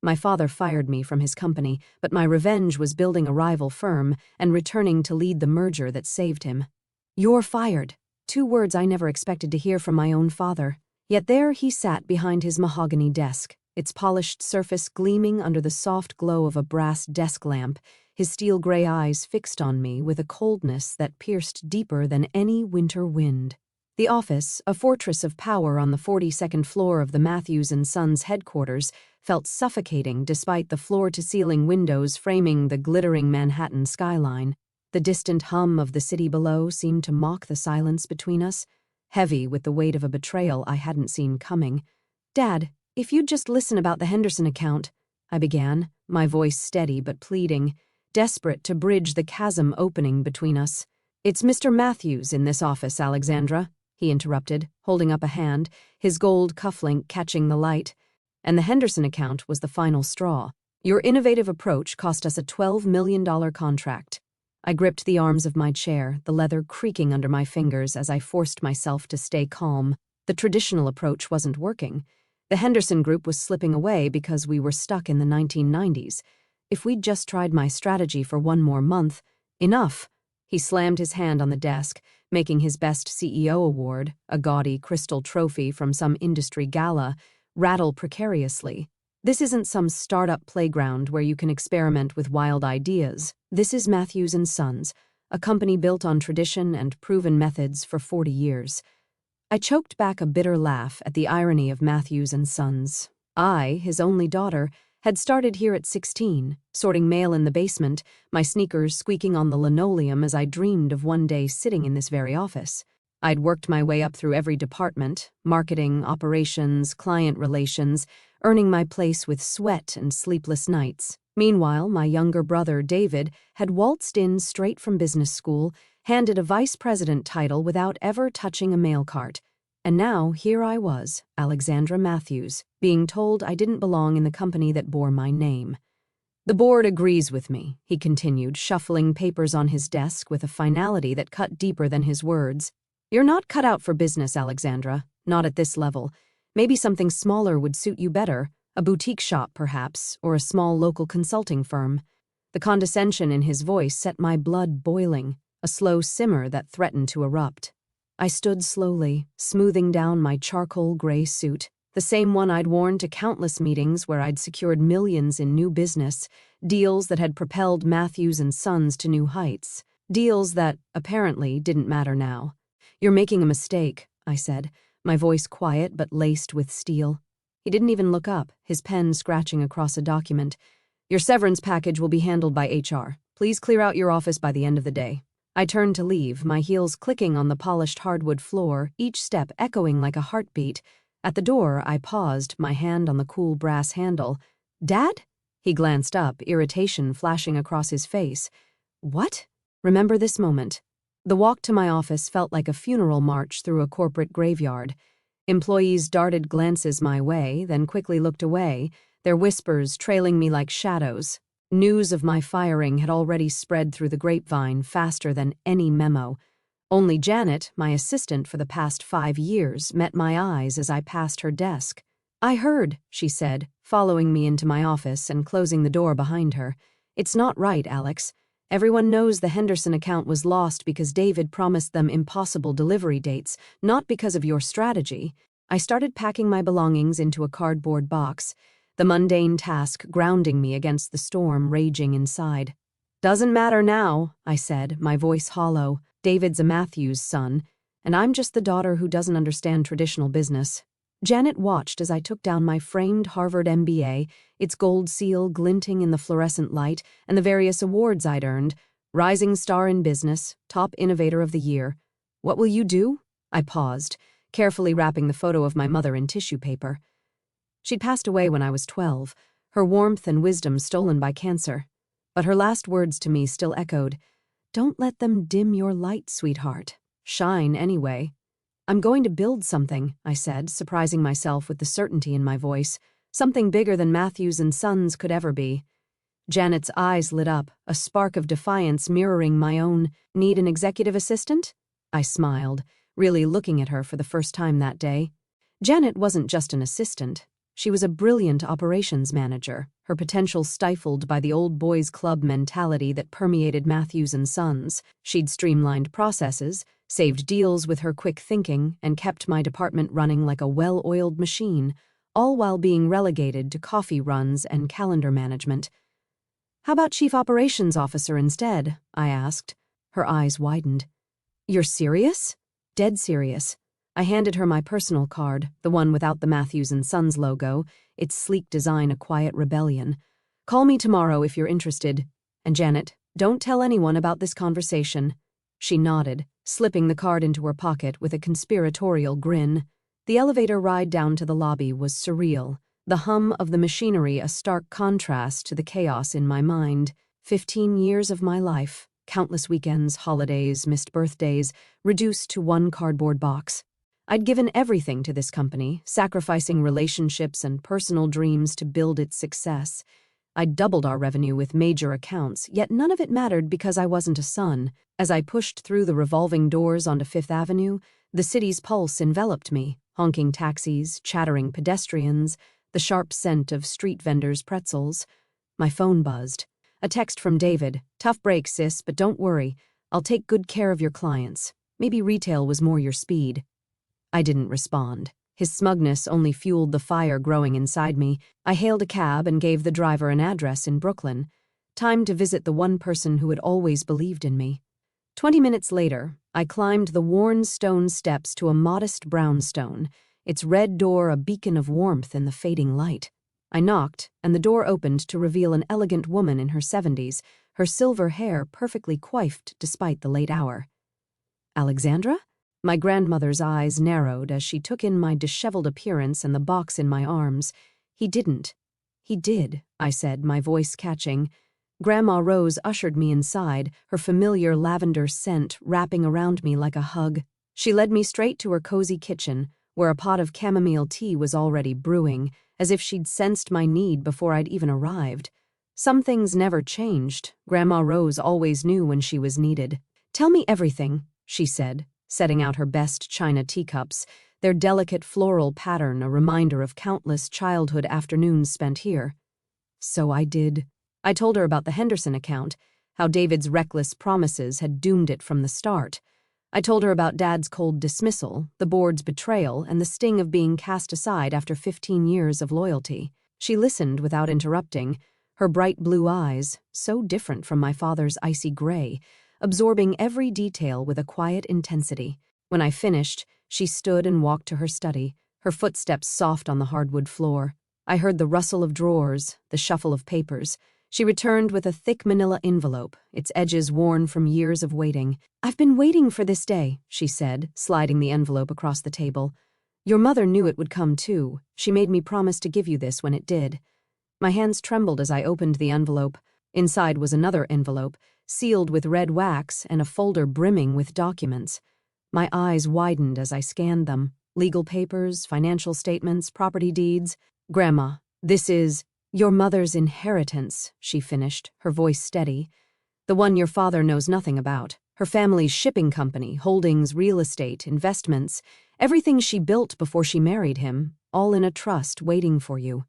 My father fired me from his company, but my revenge was building a rival firm and returning to lead the merger that saved him. "You're fired." 2 words I never expected to hear from my own father. Yet there he sat behind his mahogany desk, its polished surface gleaming under the soft glow of a brass desk lamp, his steel-gray eyes fixed on me with a coldness that pierced deeper than any winter wind. The office, a fortress of power on the 42nd floor of the Matthews & Sons headquarters, felt suffocating despite the floor-to-ceiling windows framing the glittering Manhattan skyline. The distant hum of the city below seemed to mock the silence between us, heavy with the weight of a betrayal I hadn't seen coming. "Dad, if you'd just listen about the Henderson account," I began, my voice steady but pleading, desperate to bridge the chasm opening between us. "It's Mr. Matthews in this office, Alexandra," he interrupted, holding up a hand, his gold cufflink catching the light. "And the Henderson account was the final straw. Your innovative approach cost us a $12 million contract." I gripped the arms of my chair, the leather creaking under my fingers as I forced myself to stay calm. The traditional approach wasn't working. The Henderson Group was slipping away because we were stuck in the 1990s. If we'd just tried my strategy for 1 more month— Enough! He slammed his hand on the desk, making his Best CEO award, a gaudy crystal trophy from some industry gala, rattle precariously. "This isn't some startup playground where you can experiment with wild ideas. This is Matthews & Sons, a company built on tradition and proven methods for 40 years. I choked back a bitter laugh at the irony of Matthews & Sons. I, his only daughter, had started here at 16, sorting mail in the basement, my sneakers squeaking on the linoleum as I dreamed of one day sitting in this very office. I'd worked my way up through every department— marketing, operations, client relations— earning my place with sweat and sleepless nights. Meanwhile, my younger brother, David, had waltzed in straight from business school, handed a vice president title without ever touching a mail cart. And now here I was, Alexandra Matthews, being told I didn't belong in the company that bore my name. "The board agrees with me," he continued, shuffling papers on his desk with a finality that cut deeper than his words. "You're not cut out for business, Alexandra, not at this level. Maybe something smaller would suit you better, a boutique shop perhaps, or a small local consulting firm." The condescension in his voice set my blood boiling, a slow simmer that threatened to erupt. I stood slowly, smoothing down my charcoal gray suit, the same one I'd worn to countless meetings where I'd secured millions in new business, deals that had propelled Matthews & Sons to new heights, deals that, apparently, didn't matter now. "You're making a mistake," I said, my voice quiet but laced with steel. He didn't even look up, his pen scratching across a document. "Your severance package will be handled by HR. Please clear out your office by the end of the day." I turned to leave, my heels clicking on the polished hardwood floor, each step echoing like a heartbeat. At the door, I paused, my hand on the cool brass handle. "Dad?" He glanced up, irritation flashing across his face. "What?" Remember this moment. The walk to my office felt like a funeral march through a corporate graveyard. Employees darted glances my way, then quickly looked away, their whispers trailing me like shadows. News of my firing had already spread through the grapevine faster than any memo. Only Janet, my assistant for the past 5 years, met my eyes as I passed her desk. "I heard," she said, following me into my office and closing the door behind her. "It's not right, Alex. Everyone knows the Henderson account was lost because David promised them impossible delivery dates, not because of your strategy." I started packing my belongings into a cardboard box, the mundane task grounding me against the storm raging inside. "Doesn't matter now," I said, my voice hollow. "David's a Matthews son, and I'm just the daughter who doesn't understand traditional business." Janet watched as I took down my framed Harvard MBA, its gold seal glinting in the fluorescent light, and the various awards I'd earned: Rising Star in Business, Top Innovator of the Year. "What will you do?" I paused, carefully wrapping the photo of my mother in tissue paper. She'd passed away when I was 12, her warmth and wisdom stolen by cancer. But her last words to me still echoed, "Don't let them dim your light, sweetheart. Shine anyway." "I'm going to build something," I said, surprising myself with the certainty in my voice. "Something bigger than Matthews & Sons could ever be." Janet's eyes lit up, a spark of defiance mirroring my own. "Need an executive assistant?" I smiled, really looking at her for the first time that day. Janet wasn't just an assistant. She was a brilliant operations manager, her potential stifled by the old boys club mentality that permeated Matthews and Sons. She'd streamlined processes, saved deals with her quick thinking, and kept my department running like a well-oiled machine, all while being relegated to coffee runs and calendar management. "How about Chief Operations Officer instead?" I asked. Her eyes widened. "You're serious?" "Dead serious." I handed her my personal card, the one without the Matthews and Sons logo, its sleek design a quiet rebellion. "Call me tomorrow if you're interested. And Janet, don't tell anyone about this conversation." She nodded, slipping the card into her pocket with a conspiratorial grin. The elevator ride down to the lobby was surreal, the hum of the machinery a stark contrast to the chaos in my mind. 15 years of my life, countless weekends, holidays, missed birthdays, reduced to one cardboard box. I'd given everything to this company, sacrificing relationships and personal dreams to build its success. I'd doubled our revenue with major accounts, yet none of it mattered because I wasn't a son. As I pushed through the revolving doors onto Fifth Avenue, the city's pulse enveloped me, honking taxis, chattering pedestrians, the sharp scent of street vendors' pretzels. My phone buzzed. A text from David. "Tough break, sis, but don't worry. I'll take good care of your clients. Maybe retail was more your speed." I didn't respond. His smugness only fueled the fire growing inside me. I hailed a cab and gave the driver an address in Brooklyn. Time to visit the one person who had always believed in me. 20 minutes later, I climbed the worn stone steps to a modest brownstone, its red door a beacon of warmth in the fading light. I knocked, and the door opened to reveal an elegant woman in her 70s, her silver hair perfectly coiffed despite the late hour. "Alexandra?" My grandmother's eyes narrowed as she took in my disheveled appearance and the box in my arms. "He didn't." "He did," I said, my voice catching. Grandma Rose ushered me inside, her familiar lavender scent wrapping around me like a hug. She led me straight to her cozy kitchen, where a pot of chamomile tea was already brewing, as if she'd sensed my need before I'd even arrived. Some things never changed. Grandma Rose always knew when she was needed. "Tell me everything," she said, setting out her best china teacups, their delicate floral pattern a reminder of countless childhood afternoons spent here. So I did. I told her about the Henderson account, how David's reckless promises had doomed it from the start. I told her about Dad's cold dismissal, the board's betrayal, and the sting of being cast aside after 15 years of loyalty. She listened without interrupting, her bright blue eyes, so different from my father's icy gray, absorbing every detail with a quiet intensity. When I finished, she stood and walked to her study, her footsteps soft on the hardwood floor. I heard the rustle of drawers, the shuffle of papers. She returned with a thick manila envelope, its edges worn from years of waiting. "I've been waiting for this day," she said, sliding the envelope across the table. "Your mother knew it would come too. She made me promise to give you this when it did." My hands trembled as I opened the envelope. Inside was another envelope, sealed with red wax and a folder brimming with documents. My eyes widened as I scanned them. Legal papers, financial statements, property deeds. "Grandma, this is your mother's inheritance," she finished, her voice steady. "The one your father knows nothing about. Her family's shipping company, holdings, real estate, investments, everything she built before she married him, all in a trust waiting for you."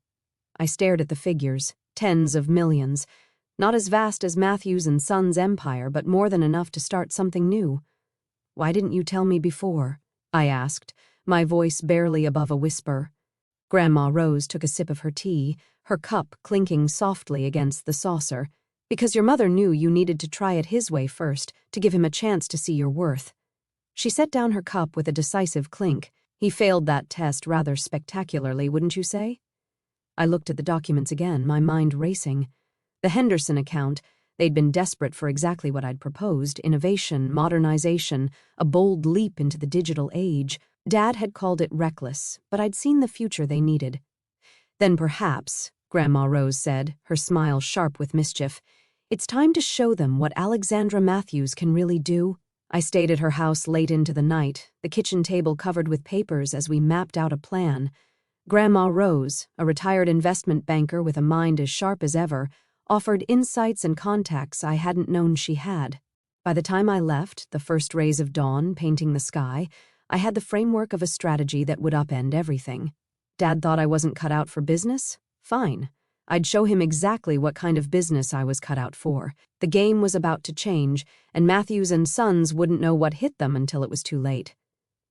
I stared at the figures, tens of millions. Not as vast as Matthews and Sons' empire, but more than enough to start something new. "Why didn't you tell me before?" I asked, my voice barely above a whisper. Grandma Rose took a sip of her tea, her cup clinking softly against the saucer. "Because your mother knew you needed to try it his way first, to give him a chance to see your worth." She set down her cup with a decisive clink. "He failed that test rather spectacularly, wouldn't you say?" I looked at the documents again, my mind racing. The Henderson account, they'd been desperate for exactly what I'd proposed: innovation, modernization, a bold leap into the digital age. Dad had called it reckless, but I'd seen the future they needed. "Then perhaps," Grandma Rose said, her smile sharp with mischief, "it's time to show them what Alexandra Matthews can really do." I stayed at her house late into the night, the kitchen table covered with papers as we mapped out a plan. Grandma Rose, a retired investment banker with a mind as sharp as ever, offered insights and contacts I hadn't known she had. By the time I left, the first rays of dawn painting the sky, I had the framework of a strategy that would upend everything. Dad thought I wasn't cut out for business? Fine. I'd show him exactly what kind of business I was cut out for. The game was about to change, and Matthews and Sons wouldn't know what hit them until it was too late.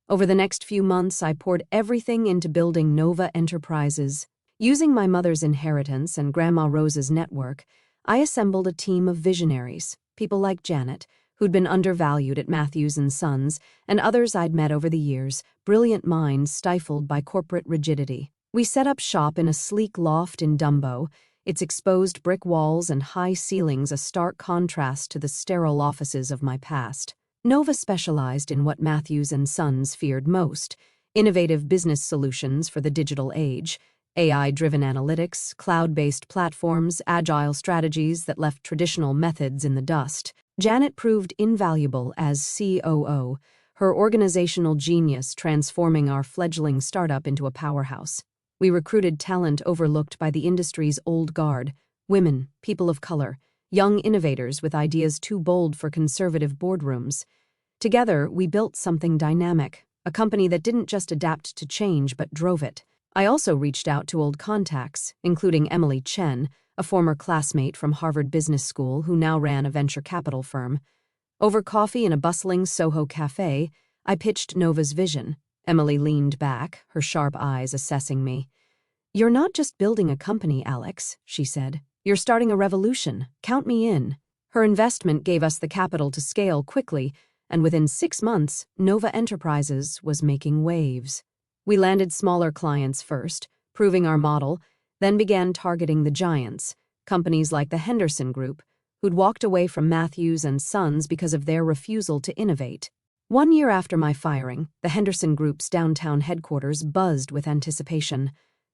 Over the next few months, I poured everything into building Nova Enterprises. Using my mother's inheritance and Grandma Rose's network, I assembled a team of visionaries, people like Janet, who'd been undervalued at Matthews and Sons, and others I'd met over the years, brilliant minds stifled by corporate rigidity. We set up shop in a sleek loft in Dumbo, its exposed brick walls and high ceilings a stark contrast to the sterile offices of my past. Nova specialized in what Matthews and Sons feared most: innovative business solutions for the digital age, AI-driven analytics, cloud-based platforms, agile strategies that left traditional methods in the dust. Janet proved invaluable as COO, her organizational genius transforming our fledgling startup into a powerhouse. We recruited talent overlooked by the industry's old guard: women, people of color, young innovators with ideas too bold for conservative boardrooms. Together, we built something dynamic, a company that didn't just adapt to change but drove it. I also reached out to old contacts, including Emily Chen, a former classmate from Harvard Business School who now ran a venture capital firm. Over coffee in a bustling Soho cafe, I pitched Nova's vision. Emily leaned back, her sharp eyes assessing me. "You're not just building a company, Alex," she said. "You're starting a revolution. Count me in." Her investment gave us the capital to scale quickly, and within 6 months, Nova Enterprises was making waves. We landed smaller clients first, proving our model, then began targeting the giants, companies like the Henderson Group, who'd walked away from Matthews and Sons because of their refusal to innovate. 1 year after my firing, the Henderson Group's downtown headquarters buzzed with anticipation.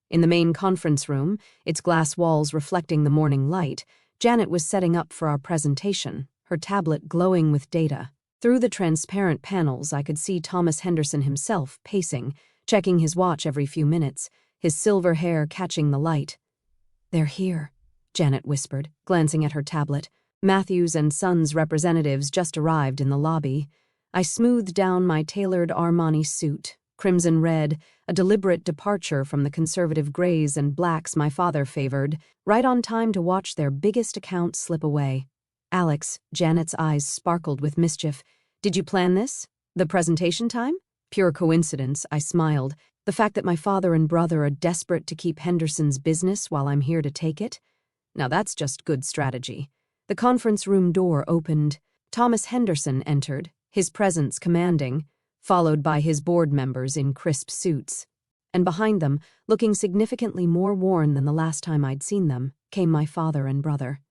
In the main conference room, its glass walls reflecting the morning light, Janet was setting up for our presentation, her tablet glowing with data. Through the transparent panels, I could see Thomas Henderson himself pacing, checking his watch every few minutes, his silver hair catching the light. "They're here," Janet whispered, glancing at her tablet. Matthews and Sons representatives just arrived in the lobby. I smoothed down my tailored Armani suit, crimson red, a deliberate departure from the conservative grays and blacks my father favored, right on time to watch their biggest account slip away. "Alex," Janet's eyes sparkled with mischief. "Did you plan this? The presentation time?" "Pure coincidence," I smiled. "The fact that my father and brother are desperate to keep Henderson's business while I'm here to take it? Now that's just good strategy." The conference room door opened. Thomas Henderson entered, his presence commanding, followed by his board members in crisp suits. And behind them, looking significantly more worn than the last time I'd seen them, came my father and brother.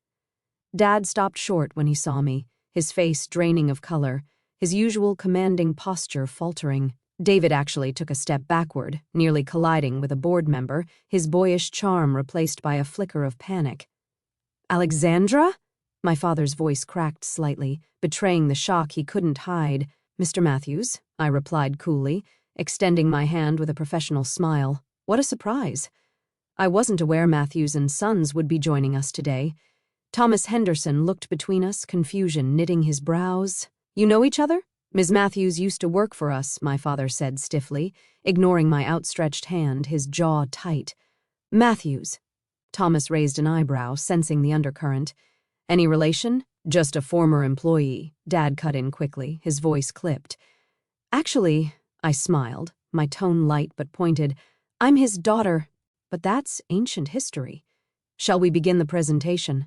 Dad stopped short when he saw me, his face draining of color, his usual commanding posture faltering. David actually took a step backward, nearly colliding with a board member, his boyish charm replaced by a flicker of panic. "Alexandra?" My father's voice cracked slightly, betraying the shock he couldn't hide. "Mr. Matthews," I replied coolly, extending my hand with a professional smile. What a surprise. I wasn't aware Matthews and Sons would be joining us today. Thomas Henderson looked between us, confusion knitting his brows. "You know each other?" "Ms. Matthews used to work for us," my father said stiffly, ignoring my outstretched hand, his jaw tight. "Matthews." Thomas raised an eyebrow, sensing the undercurrent. "Any relation?" "Just a former employee," Dad cut in quickly, his voice clipped. "Actually," I smiled, my tone light but pointed, "I'm his daughter." But that's ancient history. Shall we begin the presentation?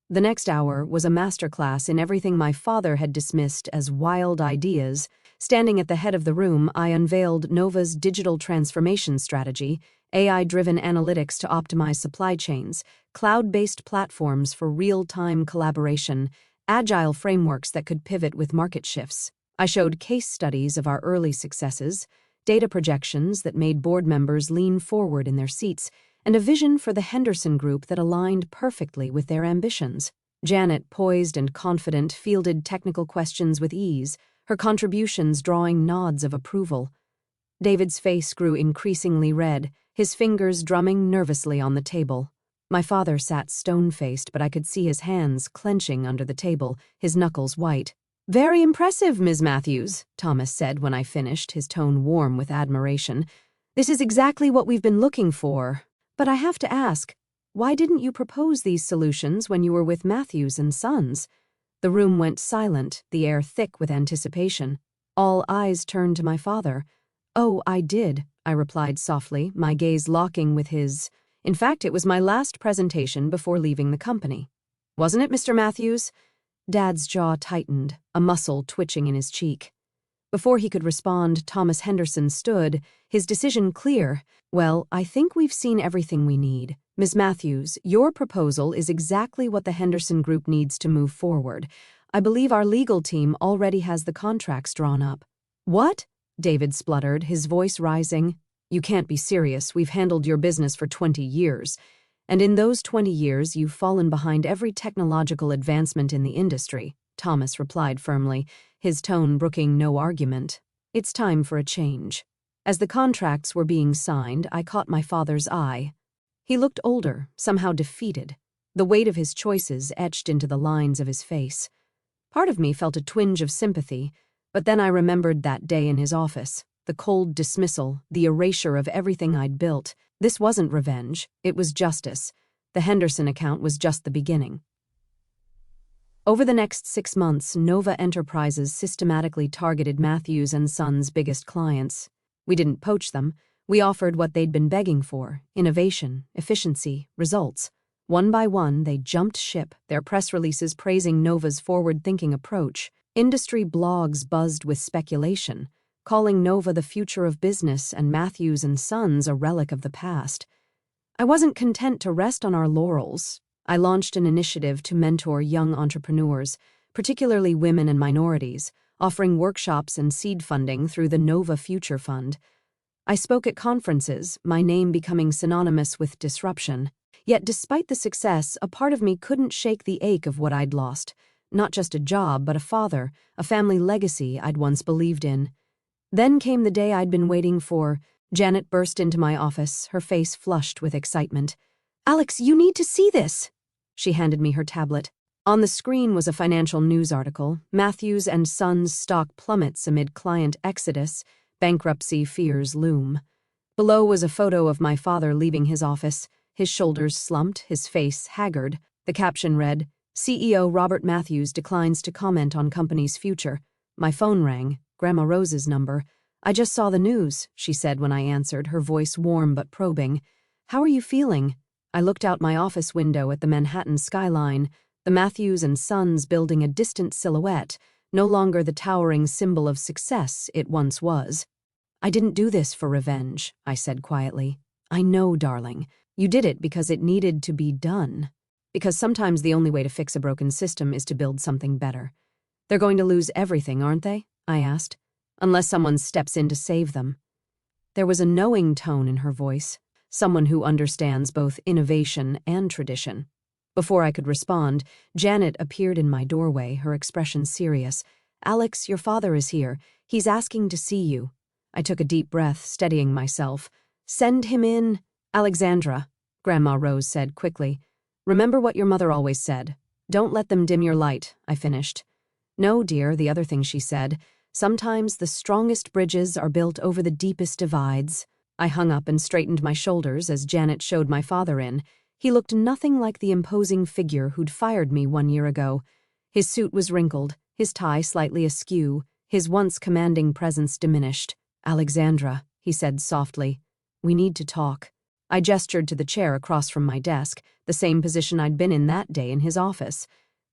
The next hour was a masterclass in everything my father had dismissed as wild ideas. Standing at the head of the room, I unveiled Nova's digital transformation strategy, AI-driven analytics to optimize supply chains, cloud-based platforms for real-time collaboration, agile frameworks that could pivot with market shifts. I showed case studies of our early successes, data projections that made board members lean forward in their seats, and a vision for the Henderson Group that aligned perfectly with their ambitions. Janet, poised and confident, fielded technical questions with ease, her contributions drawing nods of approval. David's face grew increasingly red, his fingers drumming nervously on the table. My father sat stone-faced, but I could see his hands clenching under the table, his knuckles white. "Very impressive, Ms. Matthews," Thomas said when I finished, his tone warm with admiration. This is exactly what we've been looking for. But I have to ask, why didn't you propose these solutions when you were with Matthews and Sons? The room went silent, the air thick with anticipation. All eyes turned to my father. Oh, I did, I replied softly, my gaze locking with his. In fact, it was my last presentation before leaving the company. Wasn't it, Mr. Matthews? Dad's jaw tightened, a muscle twitching in his cheek. Before he could respond, Thomas Henderson stood, his decision clear. Well, I think we've seen everything we need. Ms. Matthews, your proposal is exactly what the Henderson Group needs to move forward. I believe our legal team already has the contracts drawn up. What? David spluttered, his voice rising. You can't be serious. We've handled your business for 20 years. And in those 20 years, you've fallen behind every technological advancement in the industry, Thomas replied firmly, his tone brooking no argument. It's time for a change. As the contracts were being signed, I caught my father's eye. He looked older, somehow defeated, the weight of his choices etched into the lines of his face. Part of me felt a twinge of sympathy, but then I remembered that day in his office, the cold dismissal, the erasure of everything I'd built. This wasn't revenge, it was justice. The Henderson account was just the beginning. Over the next 6 months, Nova Enterprises systematically targeted Matthews and Sons' biggest clients. We didn't poach them. We offered what they'd been begging for: innovation, efficiency, results. One by one, they jumped ship, their press releases praising Nova's forward-thinking approach. Industry blogs buzzed with speculation, calling Nova the future of business and Matthews and Sons a relic of the past. I wasn't content to rest on our laurels. I launched an initiative to mentor young entrepreneurs, particularly women and minorities, offering workshops and seed funding through the Nova Future Fund. I spoke at conferences, my name becoming synonymous with disruption. Yet despite the success, a part of me couldn't shake the ache of what I'd lost. Not just a job, but a father, a family legacy I'd once believed in. Then came the day I'd been waiting for. Janet burst into my office, her face flushed with excitement. "Alex, you need to see this!" She handed me her tablet. On the screen was a financial news article: Matthews and Sons' stock plummets amid client exodus, bankruptcy fears loom. Below was a photo of my father leaving his office, his shoulders slumped, his face haggard. The caption read, "CEO Robert Matthews declines to comment on company's future." My phone rang, Grandma Rose's number. "I just saw the news," she said when I answered, her voice warm but probing. "How are you feeling?" I looked out my office window at the Manhattan skyline, the Matthews and Sons building a distant silhouette, no longer the towering symbol of success it once was. "I didn't do this for revenge," I said quietly. "I know, darling. You did it because it needed to be done. Because sometimes the only way to fix a broken system is to build something better." "They're going to lose everything, aren't they?" I asked. "Unless someone steps in to save them." There was a knowing tone in her voice, someone who understands both innovation and tradition. Before I could respond, Janet appeared in my doorway, her expression serious. "Alex, your father is here. He's asking to see you." I took a deep breath, steadying myself. "Send him in." "Alexandra," Grandma Rose said quickly. "Remember what your mother always said. Don't let them dim your light," I finished. "No, dear," the other thing she said. "Sometimes the strongest bridges are built over the deepest divides." I hung up and straightened my shoulders as Janet showed my father in. He looked nothing like the imposing figure who'd fired me 1 year ago. His suit was wrinkled, his tie slightly askew, his once commanding presence diminished. "Alexandra," he said softly, "we need to talk." I gestured to the chair across from my desk, the same position I'd been in that day in his office.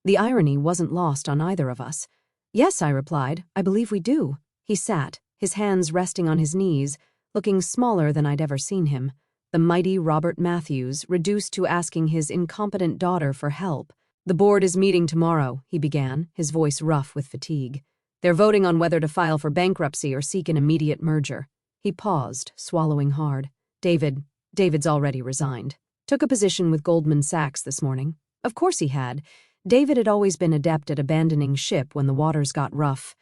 The irony wasn't lost on either of us. "Yes," I replied, "I believe we do." He sat, his hands resting on his knees, looking smaller than I'd ever seen him. The mighty Robert Matthews, reduced to asking his incompetent daughter for help. "The board is meeting tomorrow," he began, his voice rough with fatigue. "They're voting on whether to file for bankruptcy or seek an immediate merger." He paused, swallowing hard. David's already resigned. Took a position with Goldman Sachs this morning." Of course he had. David had always been adept at abandoning ship when the waters got rough.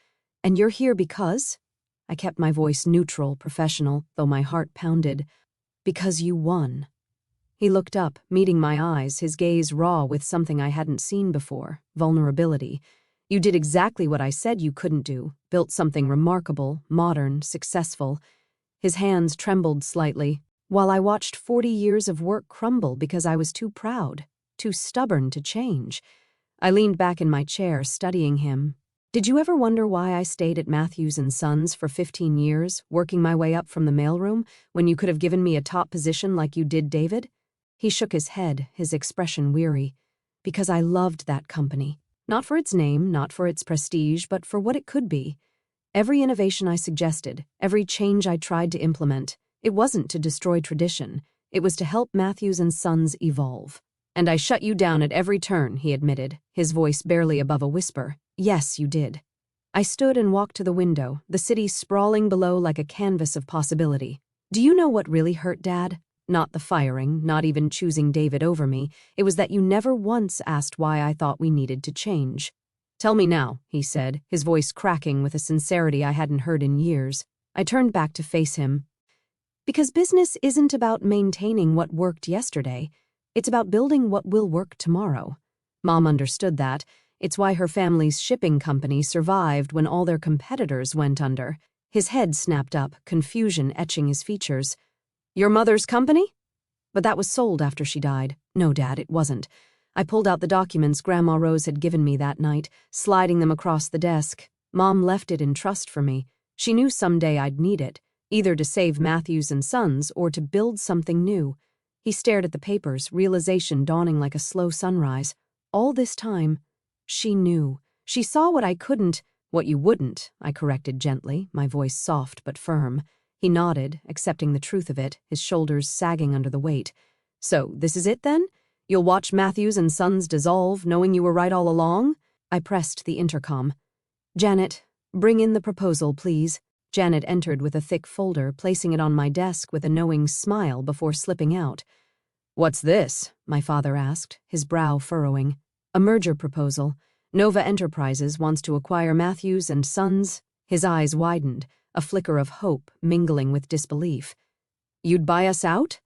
"And you're here because?" I kept my voice neutral, professional, though my heart pounded. "Because you won." He looked up, meeting my eyes, his gaze raw with something I hadn't seen before: vulnerability. "You did exactly what I said you couldn't do, built something remarkable, modern, successful. His hands trembled slightly, while I watched 40 years of work crumble because I was too proud, too stubborn to change. I leaned back in my chair, studying him. Did you ever wonder why I stayed at Matthews & Sons for 15 years, working my way up from the mailroom, when you could have given me a top position like you did David? He shook his head, his expression weary. Because I loved that company. Not for its name, not for its prestige, but for what it could be. Every innovation I suggested, every change I tried to implement, it wasn't to destroy tradition. It was to help Matthews & Sons evolve. And I shut you down at every turn, he admitted, his voice barely above a whisper. Yes, you did. I stood and walked to the window, the city sprawling below like a canvas of possibility. Do you know what really hurt, Dad? Not the firing, not even choosing David over me. It was that you never once asked why I thought we needed to change. Tell me now, he said, his voice cracking with a sincerity I hadn't heard in years. I turned back to face him. Because business isn't about maintaining what worked yesterday. It's about building what will work tomorrow. Mom understood that. It's why her family's shipping company survived when all their competitors went under. His head snapped up, confusion etching his features. Your mother's company? But that was sold after she died. No, Dad, it wasn't. I pulled out the documents Grandma Rose had given me that night, sliding them across the desk. Mom left it in trust for me. She knew someday I'd need it, either to save Matthews & Sons or to build something new. He stared at the papers, realization dawning like a slow sunrise. All this time, she knew. She saw what I couldn't, what you wouldn't, I corrected gently, my voice soft but firm. He nodded, accepting the truth of it, his shoulders sagging under the weight. So, this is it then? You'll watch Matthews & Sons dissolve, knowing you were right all along? I pressed the intercom. Janet, bring in the proposal, please. Janet entered with a thick folder, placing it on my desk with a knowing smile before slipping out. What's this? My father asked, his brow furrowing. A merger proposal. Nova Enterprises wants to acquire Matthews & Sons. His eyes widened, a flicker of hope mingling with disbelief. You'd buy us out?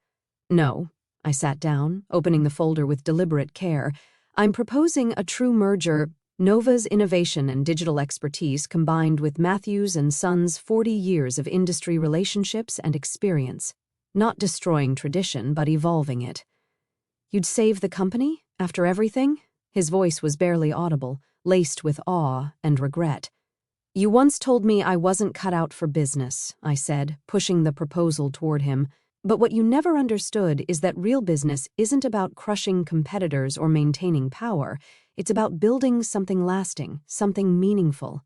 No. I sat down, opening the folder with deliberate care. I'm proposing a true merger. Nova's innovation and digital expertise combined with Matthews & Sons' 40 years of industry relationships and experience. Not destroying tradition, but evolving it. You'd save the company, after everything? His voice was barely audible, laced with awe and regret. You once told me I wasn't cut out for business, I said, pushing the proposal toward him. But what you never understood is that real business isn't about crushing competitors or maintaining power. It's about building something lasting, something meaningful.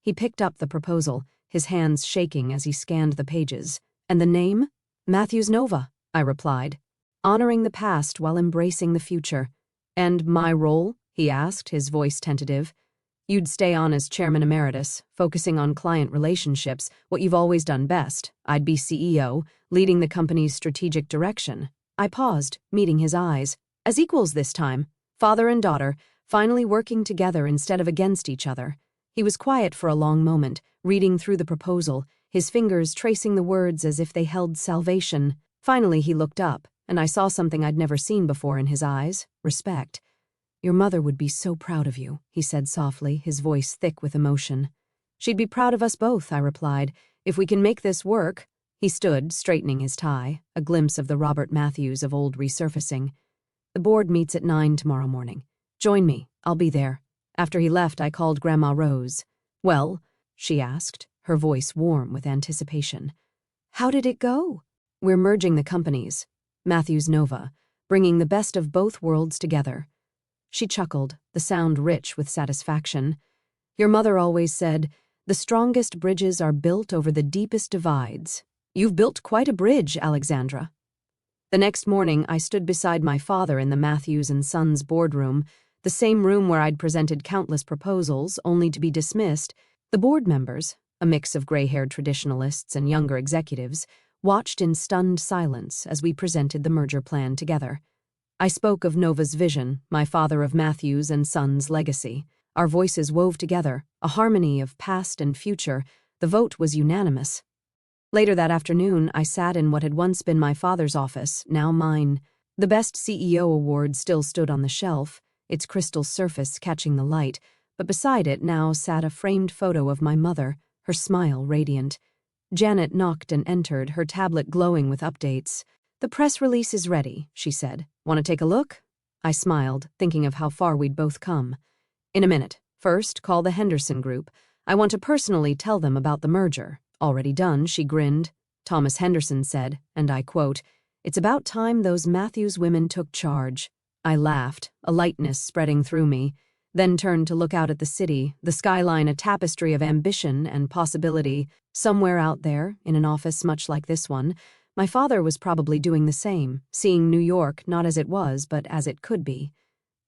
He picked up the proposal, his hands shaking as he scanned the pages. And the name? Matthews Nova, I replied, honoring the past while embracing the future. And my role? He asked, his voice tentative. You'd stay on as chairman emeritus, focusing on client relationships, what you've always done best. I'd be CEO, leading the company's strategic direction. I paused, meeting his eyes. As equals this time, father and daughter, finally working together instead of against each other. He was quiet for a long moment, reading through the proposal, his fingers tracing the words as if they held salvation. Finally, he looked up, and I saw something I'd never seen before in his eyes, respect. Your mother would be so proud of you, he said softly, his voice thick with emotion. She'd be proud of us both, I replied. If we can make this work. He stood, straightening his tie, a glimpse of the Robert Matthews of old resurfacing. The board meets at 9 tomorrow morning. Join me, I'll be there. After he left, I called Grandma Rose. Well, she asked, her voice warm with anticipation. How did it go? We're merging the companies. Matthews Nova, bringing the best of both worlds together. She chuckled, the sound rich with satisfaction. Your mother always said, the strongest bridges are built over the deepest divides. You've built quite a bridge, Alexandra. The next morning, I stood beside my father in the Matthews & Sons boardroom, the same room where I'd presented countless proposals, only to be dismissed. The board members, a mix of gray-haired traditionalists and younger executives, watched in stunned silence as we presented the merger plan together. I spoke of Nova's vision, my father of Matthews & Sons' legacy. Our voices wove together, a harmony of past and future. The vote was unanimous. Later that afternoon, I sat in what had once been my father's office, now mine. The Best CEO award still stood on the shelf, its crystal surface catching the light, but beside it now sat a framed photo of my mother, her smile radiant. Janet knocked and entered, her tablet glowing with updates. "The press release is ready," she said. "Want to take a look?" I smiled, thinking of how far we'd both come. "In a minute. First, call the Henderson group. I want to personally tell them about the merger." "Already done," she grinned. Thomas Henderson said, and I quote, "It's about time those Matthews women took charge." I laughed, a lightness spreading through me, then turned to look out at the city, the skyline a tapestry of ambition and possibility. Somewhere out there, in an office much like this one, my father was probably doing the same, seeing New York not as it was, but as it could be.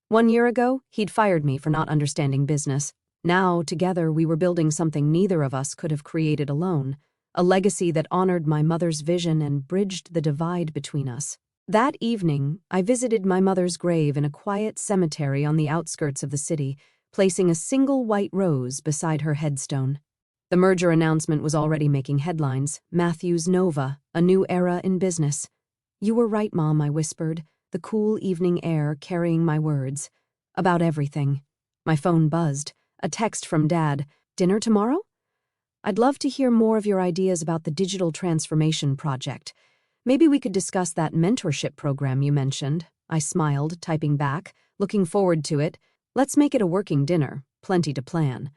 1 year ago, he'd fired me for not understanding business. Now, together, we were building something neither of us could have created alone, a legacy that honored my mother's vision and bridged the divide between us. That evening, I visited my mother's grave in a quiet cemetery on the outskirts of the city, placing a single white rose beside her headstone. The merger announcement was already making headlines. Matthews Nova, a new era in business. "You were right, Mom," I whispered, the cool evening air carrying my words. "About everything." My phone buzzed. A text from Dad. "Dinner tomorrow?" "I'd love to hear more of your ideas about the digital transformation project. Maybe we could discuss that mentorship program you mentioned." I smiled, typing back, looking forward to it. "Let's make it a working dinner. Plenty to plan."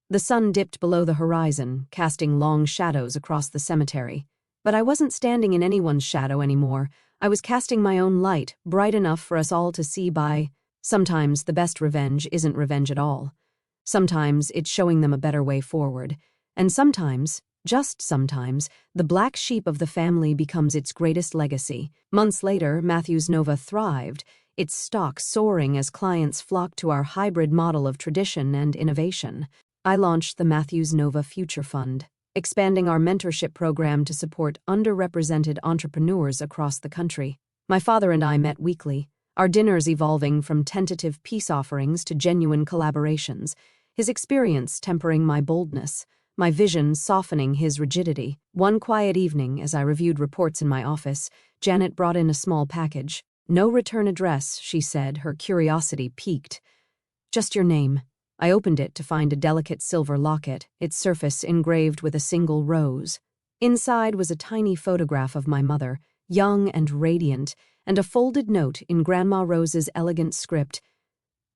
The sun dipped below the horizon, casting long shadows across the cemetery. But I wasn't standing in anyone's shadow anymore. I was casting my own light, bright enough for us all to see by. Sometimes the best revenge isn't revenge at all. Sometimes it's showing them a better way forward. And sometimes, just sometimes, the black sheep of the family becomes its greatest legacy. Months later, Matthews Nova thrived, its stock soaring as clients flocked to our hybrid model of tradition and innovation. I launched the Matthews Nova Future Fund, expanding our mentorship program to support underrepresented entrepreneurs across the country. My father and I met weekly, our dinners evolving from tentative peace offerings to genuine collaborations, his experience tempering my boldness, my vision softening his rigidity. One quiet evening, as I reviewed reports in my office, Janet brought in a small package. "No return address," she said, her curiosity piqued. "Just your name." I opened it to find a delicate silver locket, its surface engraved with a single rose. Inside was a tiny photograph of my mother, young and radiant, and a folded note in Grandma Rose's elegant script.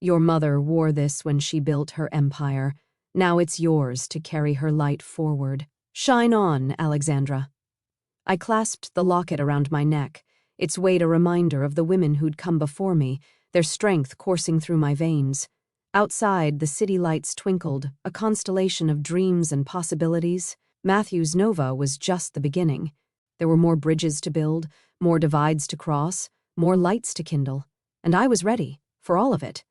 "Your mother wore this when she built her empire. Now it's yours to carry her light forward. Shine on, Alexandra." I clasped the locket around my neck, its weight a reminder of the women who'd come before me, their strength coursing through my veins. Outside, the city lights twinkled, a constellation of dreams and possibilities. Matthews Nova was just the beginning. There were more bridges to build, more divides to cross, more lights to kindle. And I was ready, for all of it.